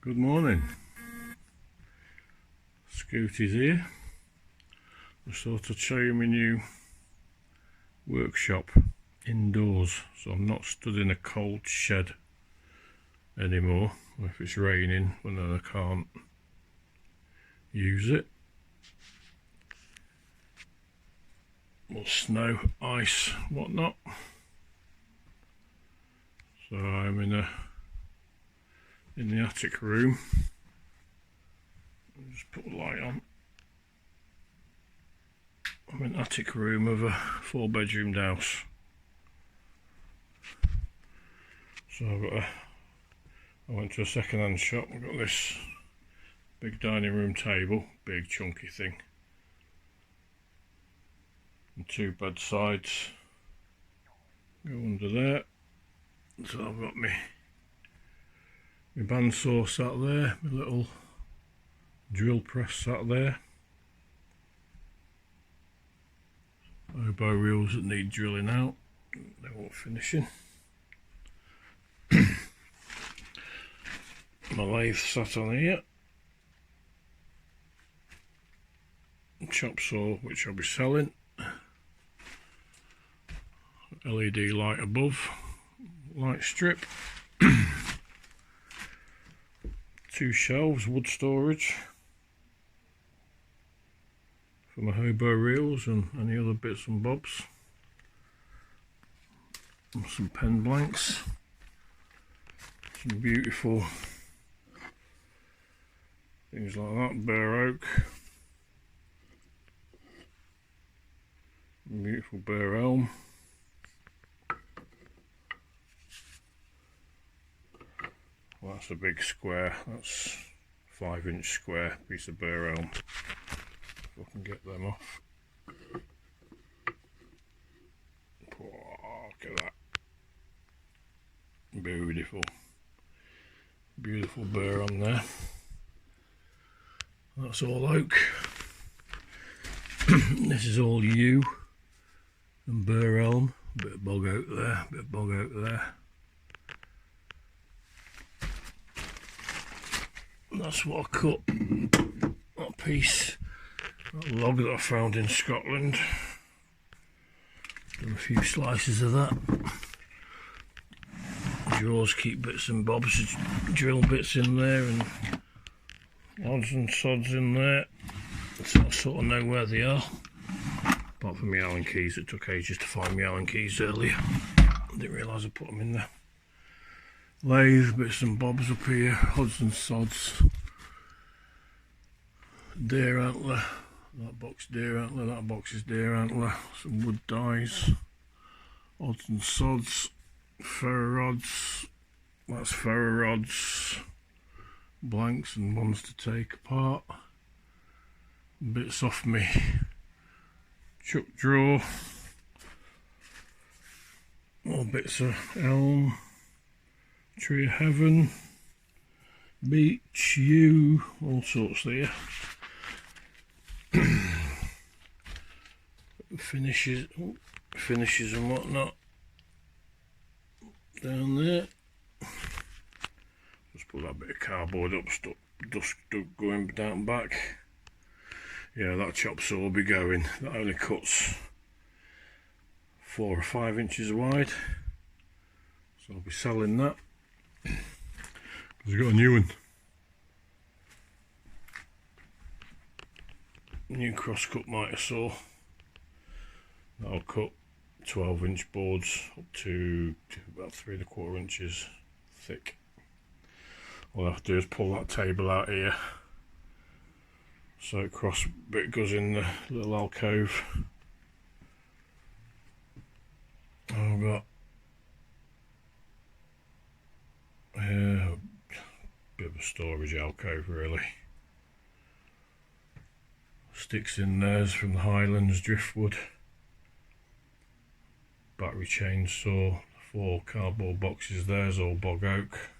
Good morning. Scooty's here. I thought I'd show you my new workshop indoors, so I'm not stood in a cold shed anymore. If it's raining, well then I can't use it. Or snow, ice, whatnot. So I'm in the attic room. I'll just put the light on. I'm in the attic room of a 4-bedroomed house. So I went to a second-hand shop. I've got this big dining room table, big chunky thing, and 2 bedsides go under there. So I've got my bandsaw sat there, my little drill press sat there, oboe reels that need drilling out, they want finishing. My lathe sat on here, chop saw which I'll be selling, LED light above, light strip, 2 shelves, wood storage for my hobo reels and any other bits and bobs, and some pen blanks, some beautiful things like that, bare oak, beautiful bare elm. Well, that's a big square, that's 5-inch square piece of bare elm. If I can get them off. Oh, look at that. Beautiful. Beautiful bare on there. That's all oak. This is all yew and bare elm. A bit of bog oak there, a bit of bog oak there. That's what I cut, that piece, that log that I found in Scotland. Done a few slices of that. Drawers keep bits and bobs, drill bits in there and odds and sods in there, so I sort of know where they are. Apart from my Allen keys, it took ages to find my Allen keys earlier. I didn't realise I put them in there. Lathe, bits and bobs up here, odds and sods. Deer antler, that box deer antler, that box is deer antler. Some wood dies, odds and sods, ferro rods, that's ferro rods, blanks and ones to take apart. Bits off me chuck drawer, more bits of elm, tree of heaven, beech, yew, all sorts there. Finishes and whatnot down there. Just put that bit of cardboard up, dust going down back. Yeah, that chop saw will be going. That only cuts 4 or 5 inches wide, so I'll be selling that. Because I've got a new one. New cross-cut miter saw. That'll cut 12-inch boards up to about 3 1/4 inches thick. All I have to do is pull that table out here, so cross bit goes in the little alcove. I've got a bit of a storage alcove really. Sticks in there from the Highlands driftwood. Battery chainsaw, 4 cardboard boxes, there's all bog oak.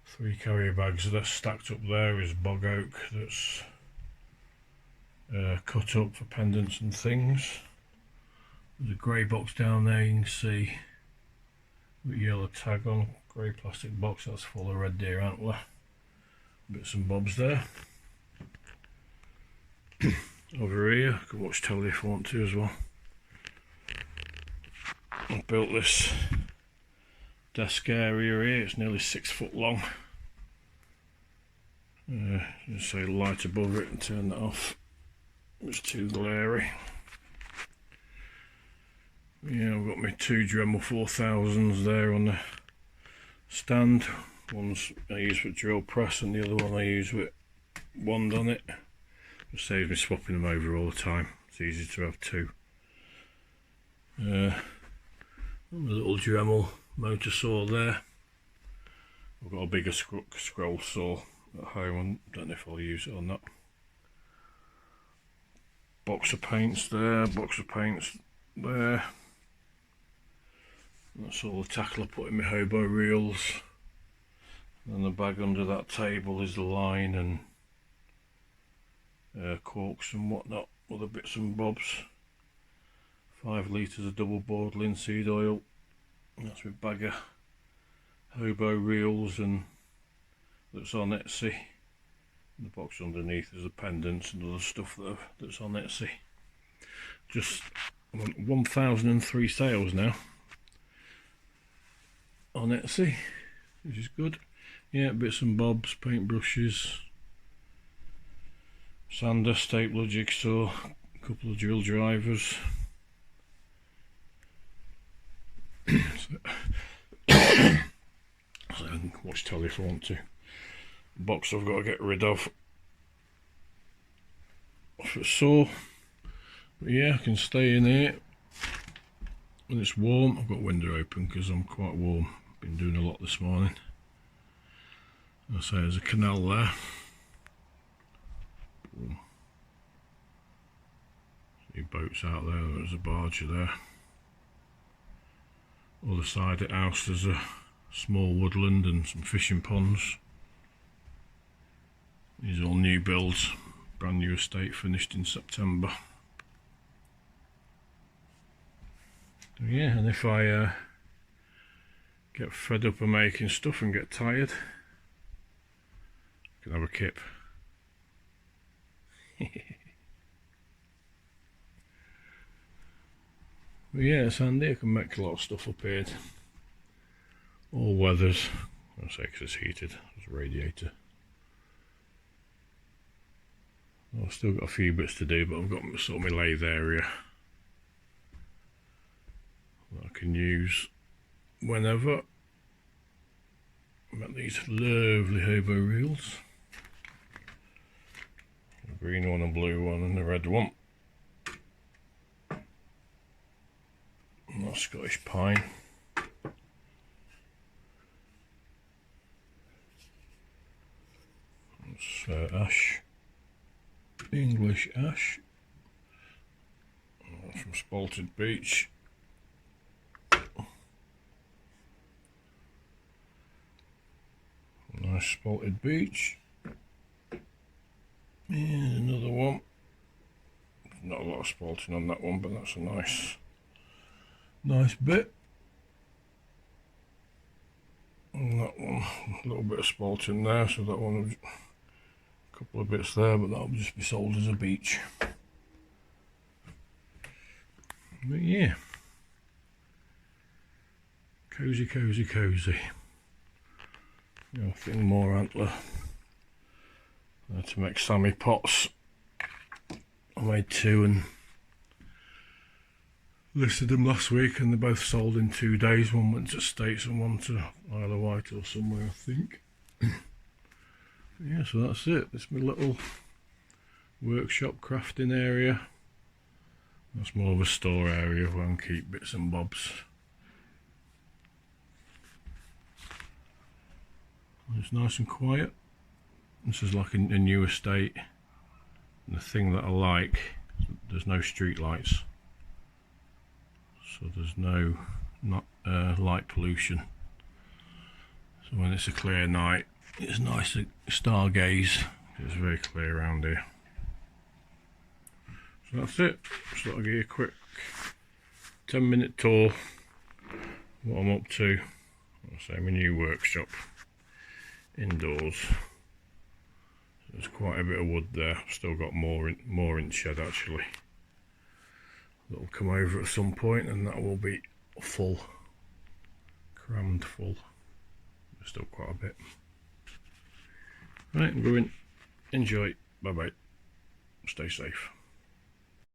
3 carrier bags that's stacked up there is bog oak that's cut up for pendants and things. There's a grey box down there you can see with yellow tag on, grey plastic box that's full of red deer antler. Bits and bobs there. Over here, you can watch telly if you want to as well. I've built this desk area here, it's nearly 6 foot long. Just say light above it and turn that off. It's too glary. Yeah, I've got my 2 Dremel 4000s there on the stand. One's I use for drill press and the other one I use with wand on it. It saves me swapping them over all the time. It's easy to have 2. My little Dremel motor saw there. I've got a bigger scroll saw at home. I don't know if I'll use it or not. Box of paints there, box of paints there. That's all the tackle I put in my hobo reels. And the bag under that table is the line and corks and whatnot, other bits and bobs. 5 litres of double board linseed oil. That's my bag of hobo reels and that's on Etsy. And the box underneath is the pendants and other stuff that's on Etsy. Just 1,003 sales now on Etsy, which is good. Yeah, bits and bobs, paint brushes, sander, stapler, jigsaw, a couple of drill drivers. So I can watch telly if I want to. Box I've got to get rid of off at saw. But yeah, I can stay in here when it's warm. I've got window open because I'm quite warm. Been doing a lot this morning. I say there's a canal there. See boats out there. There's a barge there. Other side of the house there's a small woodland and some fishing ponds. These are all new builds, brand new estate, finished in September. So yeah, and if I get fed up of making stuff and get tired, I can have a kip. But yeah, it's handy. I can make a lot of stuff up here. All weathers. I'll say because it's heated. There's a radiator. I've still got a few bits to do, but I've got sort of my lathe area that I can use whenever. I've got these lovely hobo reels. The green one, a blue one and the red one. And that's Scottish pine. That's ash. English ash. That's from Spalted Beech. Nice Spalted Beech. And another one. Not a lot of spalting on that one, but that's a nice bit. And that one, a little bit of spalting there, so that one, a couple of bits there, but that'll just be sold as a beech. But yeah, cozy, cozy, cozy. Nothing more antler. To make Sammy pots. I made 2 and listed them last week, and they both sold in 2 days. One went to States and one to Isle of Wight or somewhere, I think. Yeah, so that's it. It's my little workshop crafting area. That's more of a store area where I can keep bits and bobs. It's nice and quiet. This is like a new estate. And the thing that I like, there's no street lights. So there's no light pollution. So when it's a clear night, it's nice to stargaze. It's very clear around here. So that's it. Just thought I'd give you a quick 10-minute tour what I'm up to. I'll say my new workshop indoors. There's quite a bit of wood there. Still got more in the shed actually. That'll come over at some point, and that will be full, crammed full. There's still quite a bit. Right, I'm going. Enjoy. Bye bye. Stay safe.